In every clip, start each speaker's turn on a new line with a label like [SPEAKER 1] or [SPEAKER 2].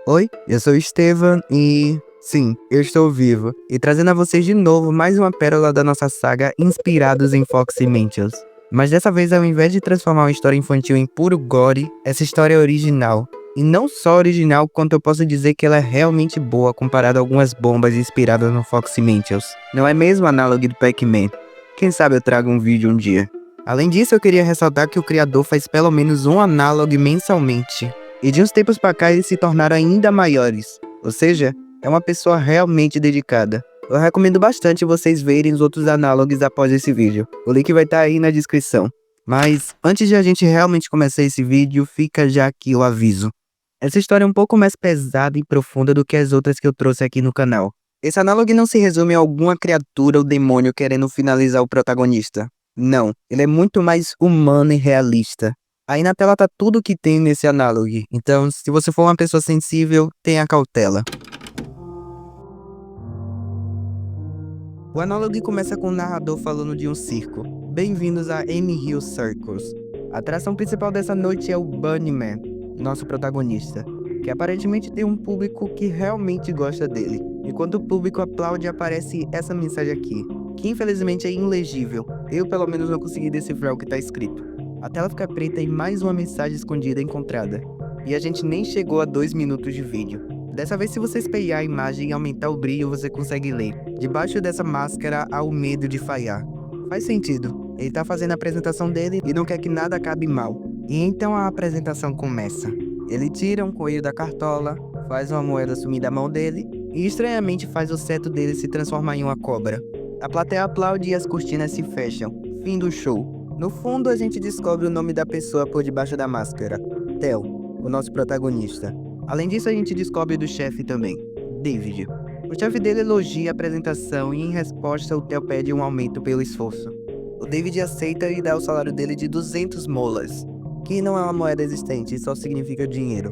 [SPEAKER 1] Oi, eu sou o Estevam e sim, eu estou vivo e trazendo a vocês de novo mais uma pérola da nossa saga inspirados em Fox e Mentions. Mas dessa vez, ao invés de transformar uma história infantil em puro gore, essa história é original. E não só original, quanto eu posso dizer que ela é realmente boa comparada a algumas bombas inspiradas no Fox e Mentions. Não é mesmo análogo do Pac-Man? Quem sabe eu trago um vídeo um dia. Além disso, eu queria ressaltar que o criador faz pelo menos um análogo mensalmente. E de uns tempos pra cá eles se tornaram ainda maiores, ou seja, é uma pessoa realmente dedicada. Eu recomendo bastante vocês verem os outros análogos após esse vídeo, o link vai estar aí na descrição. Mas antes de a gente realmente começar esse vídeo, fica já aqui o aviso. Essa história é um pouco mais pesada e profunda do que as outras que eu trouxe aqui no canal. Esse análogo não se resume a alguma criatura ou demônio querendo finalizar o protagonista. Não, ele é muito mais humano e realista. Aí na tela tá tudo que tem nesse análogo, então se você for uma pessoa sensível, tenha cautela. O análogo começa com o narrador falando de um circo. Bem-vindos a Amy Hill Circus. A atração principal dessa noite é o Bunnyman, nosso protagonista, que aparentemente tem um público que realmente gosta dele. E quando o público aplaude, aparece essa mensagem aqui, que infelizmente é ilegível. Eu pelo menos não consegui decifrar o que tá escrito. A tela fica preta e mais uma mensagem escondida encontrada. E a gente nem chegou a 2 minutos de vídeo. Dessa vez, se você espelhar a imagem e aumentar o brilho, você consegue ler. Debaixo dessa máscara há o medo de falhar. Faz sentido. Ele tá fazendo a apresentação dele e não quer que nada acabe mal. E então a apresentação começa. Ele tira um coelho da cartola, faz uma moeda sumir da mão dele e estranhamente faz o cetro dele se transformar em uma cobra. A plateia aplaude e as cortinas se fecham. Fim do show. No fundo, a gente descobre o nome da pessoa por debaixo da máscara. Theo, o nosso protagonista. Além disso, a gente descobre do chefe também, David. O chefe dele elogia a apresentação e, em resposta, o Theo pede um aumento pelo esforço. O David aceita e dá o salário dele de 200 molas, que não é uma moeda existente, só significa dinheiro.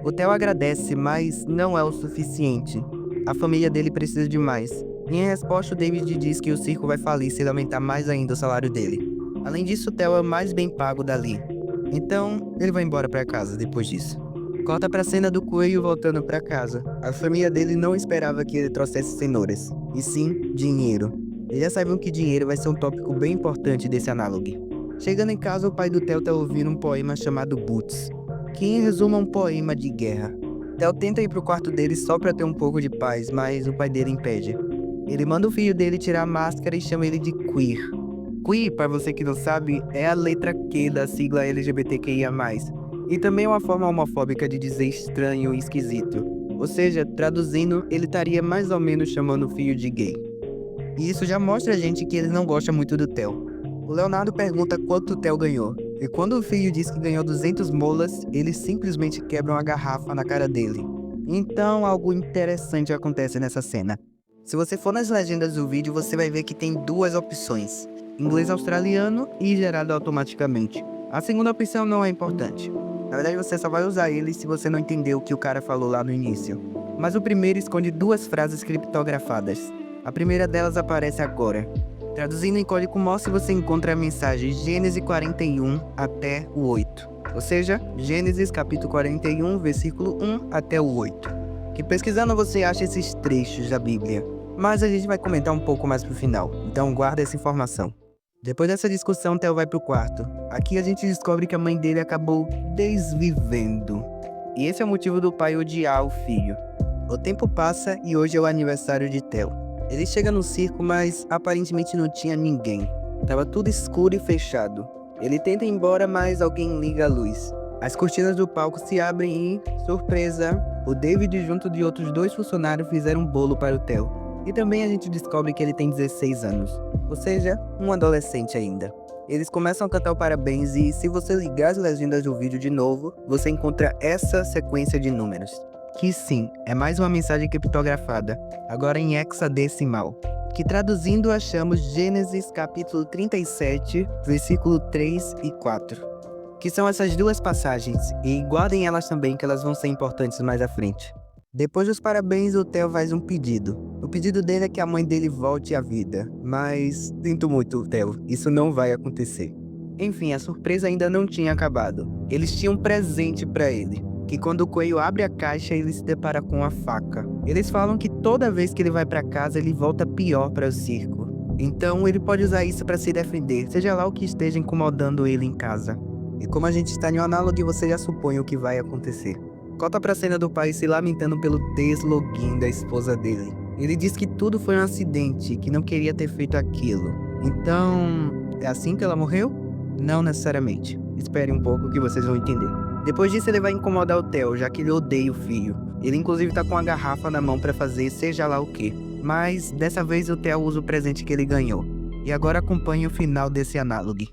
[SPEAKER 1] O Theo agradece, mas não é o suficiente. A família dele precisa de mais. E, em resposta, o David diz que o circo vai falir se ele aumentar mais ainda o salário dele. Além disso, o Theo é o mais bem pago dali. Então, ele vai embora pra casa depois disso. Corta pra cena do coelho voltando pra casa. A família dele não esperava que ele trouxesse cenouras, e sim dinheiro. Eles já sabiam que dinheiro vai ser um tópico bem importante desse análogo. Chegando em casa, o pai do Theo tá ouvindo um poema chamado Boots, que em resumo é um poema de guerra. Theo tenta ir pro quarto dele só pra ter um pouco de paz, mas o pai dele impede. Ele manda o filho dele tirar a máscara e chama ele de queer. Queer, para você que não sabe, é a letra Q da sigla LGBTQIA+. E também é uma forma homofóbica de dizer estranho e esquisito. Ou seja, traduzindo, ele estaria mais ou menos chamando o filho de gay. E isso já mostra a gente que ele não gosta muito do Theo. O Leonardo pergunta quanto o Theo ganhou. E quando o filho diz que ganhou 200 molas, eles simplesmente quebram a garrafa na cara dele. Então algo interessante acontece nessa cena. Se você for nas legendas do vídeo, você vai ver que tem duas opções: inglês australiano e gerado automaticamente. A segunda opção não é importante. Na verdade, você só vai usar ele se você não entender o que o cara falou lá no início. Mas o primeiro esconde duas frases criptografadas. A primeira delas aparece agora. Traduzindo em código Morse, você encontra a mensagem Gênesis 41 até o 8. Ou seja, Gênesis capítulo 41, versículo 1 até o 8. Que pesquisando você acha esses trechos da Bíblia. Mas a gente vai comentar um pouco mais pro final, então guarda essa informação. Depois dessa discussão, Theo vai pro quarto. Aqui a gente descobre que a mãe dele acabou desvivendo. E esse é o motivo do pai odiar o filho. O tempo passa e hoje é o aniversário de Theo. Ele chega no circo, mas aparentemente não tinha ninguém. Tava tudo escuro e fechado. Ele tenta ir embora, mas alguém liga a luz. As cortinas do palco se abrem e, surpresa, o David junto de outros 2 funcionários fizeram um bolo para o Theo. E também a gente descobre que ele tem 16 anos, ou seja, um adolescente ainda. Eles começam a cantar o parabéns e, se você ligar as legendas do vídeo de novo, você encontra essa sequência de números. Que sim, é mais uma mensagem criptografada, agora em hexadecimal, que traduzindo achamos Gênesis capítulo 37, versículo 3 e 4. Que são essas duas passagens, e guardem elas também que elas vão ser importantes mais à frente. Depois dos parabéns, o Theo faz um pedido. O pedido dele é que a mãe dele volte à vida, mas sinto muito, Theo, isso não vai acontecer. Enfim, a surpresa ainda não tinha acabado. Eles tinham um presente pra ele. que quando o coelho abre a caixa, ele se depara com a faca. Eles falam que toda vez que ele vai para casa, ele volta pior para o circo. Então ele pode usar isso para se defender, seja lá o que esteja incomodando ele em casa. E como a gente está em um análogo, você já supõe o que vai acontecer. Corta pra cena do pai se lamentando pelo deslogin da esposa dele. Ele diz que tudo foi um acidente, que não queria ter feito aquilo. Então, é assim que ela morreu? Não necessariamente. Espere um pouco que vocês vão entender. Depois disso ele vai incomodar o Theo, já que ele odeia o filho. Ele inclusive tá com a garrafa na mão pra fazer seja lá o que. Mas dessa vez o Theo usa o presente que ele ganhou. E agora acompanhe o final desse análogo.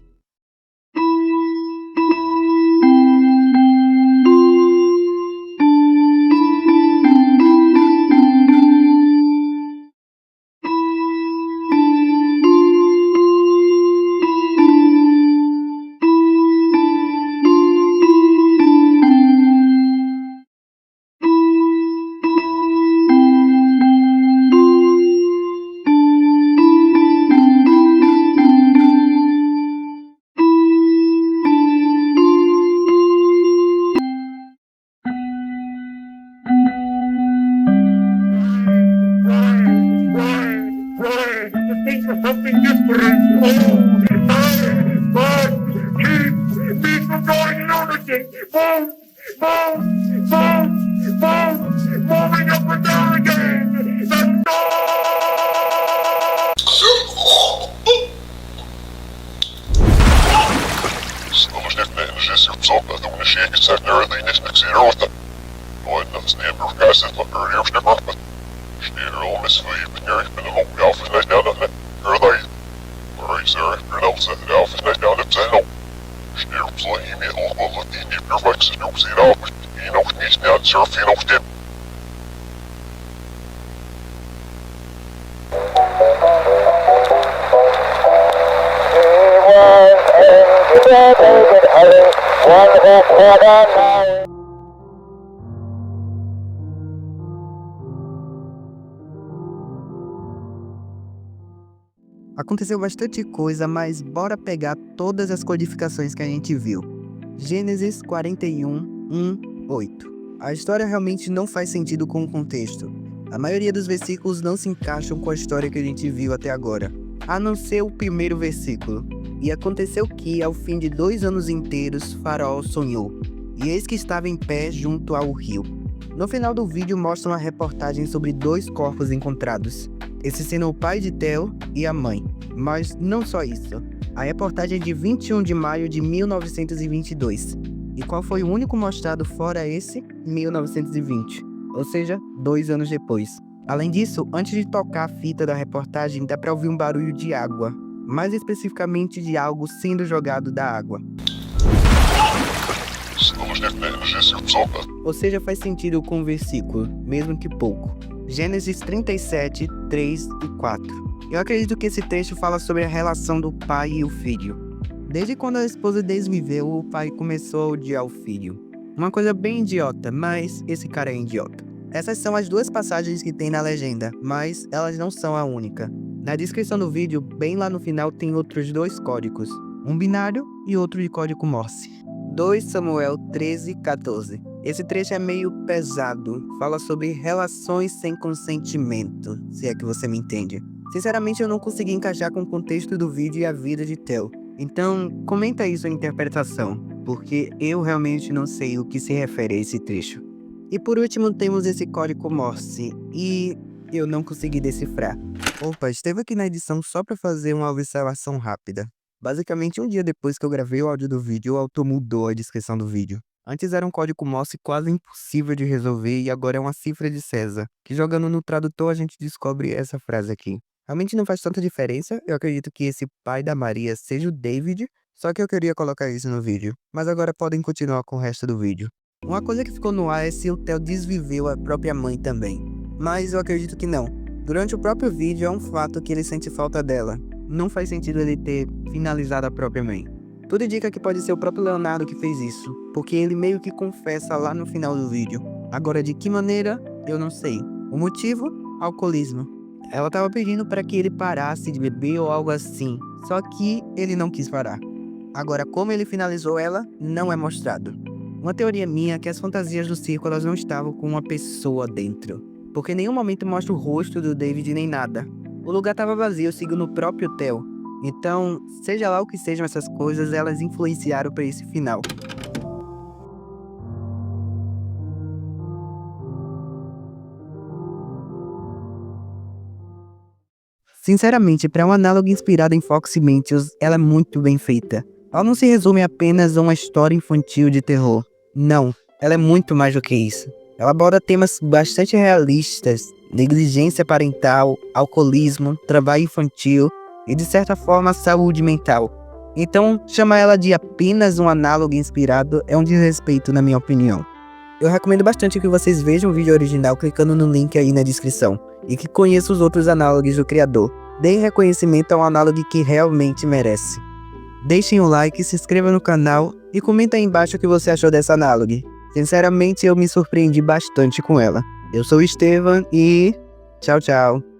[SPEAKER 2] Something different. Oh, but keep me from going lunatic. Moving up and down again. That's Snow's nickname is Jesse Upsop, I don't want to shake his head there, they next year with it. No, I know his name, or guys, it's not very ear snipper, but Snare all miss for you, but you're in the hope the office night down, isn't it? You're like, alright, sir, you're now set the office night down, it's no. Snare play me a little bit of the deep your bikes is no see it out, but you know, he's not surf, you know, dip.
[SPEAKER 1] Aconteceu bastante coisa, mas bora pegar todas as codificações que a gente viu. Gênesis 41:1-8. A história realmente não faz sentido com o contexto. A maioria dos versículos não se encaixam com a história que a gente viu até agora, a não ser o primeiro versículo. E aconteceu que, ao fim de 2 anos inteiros, Faraó sonhou, e eis que estava em pé junto ao rio. No final do vídeo mostra uma reportagem sobre 2 corpos encontrados, esse sendo o pai de Theo e a mãe. Mas não só isso. A reportagem é de 21 de maio de 1922. E qual foi o único mostrado fora esse? 1920. Ou seja, 2 anos depois. Além disso, antes de tocar a fita da reportagem, dá pra ouvir um barulho de água. Mais especificamente de algo sendo jogado da água. Ou seja, faz sentido com o versículo, mesmo que pouco. Gênesis 37, 3 e 4. Eu acredito que esse trecho fala sobre a relação do pai e o filho. Desde quando a esposa desviveu, o pai começou a odiar o filho. Uma coisa bem idiota, mas esse cara é idiota. Essas são as 2 passagens que tem na legenda, mas elas não são a única. Na descrição do vídeo, bem lá no final, tem outros 2 códigos. Um binário e outro de código Morse. 2 Samuel 13:14. Esse trecho é meio pesado, fala sobre relações sem consentimento, se é que você me entende. Sinceramente eu não consegui encaixar com o contexto do vídeo e a vida de Theo. Então, comenta aí sua interpretação, porque eu realmente não sei o que se refere a esse trecho. E por último temos esse código Morse, e eu não consegui decifrar. Opa, esteve aqui na edição só para fazer uma observação rápida. Basicamente, um dia depois que eu gravei o áudio do vídeo, o autor mudou a descrição do vídeo. Antes era um código Morse quase impossível de resolver e agora é uma cifra de César, que jogando no tradutor a gente descobre essa frase aqui. Realmente não faz tanta diferença, eu acredito que esse pai da Maria seja o David, só que eu queria colocar isso no vídeo. Mas agora podem continuar com o resto do vídeo. Uma coisa que ficou no ar é se o Theo desviveu a própria mãe também, mas eu acredito que não. Durante o próprio vídeo é um fato que ele sente falta dela. Não faz sentido ele ter finalizado a própria mãe. Tudo indica que pode ser o próprio Leonardo que fez isso, porque ele meio que confessa lá no final do vídeo. Agora, de que maneira, eu não sei. O motivo? Alcoolismo. Ela tava pedindo para que ele parasse de beber ou algo assim, só que ele não quis parar. Agora, como ele finalizou ela, não é mostrado. Uma teoria minha é que as fantasias do circo elas não estavam com uma pessoa dentro, porque em nenhum momento mostra o rosto do David nem nada. O lugar estava vazio, segundo o próprio Theo. Então, seja lá o que sejam essas coisas, elas influenciaram para esse final. Sinceramente, para um análogo inspirado em Fox Meteors, ela é muito bem feita. Ela não se resume apenas a uma história infantil de terror. Não, ela é muito mais do que isso. Ela aborda temas bastante realistas, negligência parental, alcoolismo, trabalho infantil e, de certa forma, saúde mental. Então, chamar ela de apenas um análogo inspirado é um desrespeito, na minha opinião. Eu recomendo bastante que vocês vejam o vídeo original clicando no link aí na descrição e que conheçam os outros análogos do criador. Deem reconhecimento ao análogo que realmente merece. Deixem o like, se inscreva no canal e comenta aí embaixo o que você achou dessa análoga. Sinceramente, eu me surpreendi bastante com ela. Eu sou o Estevam e tchau, tchau.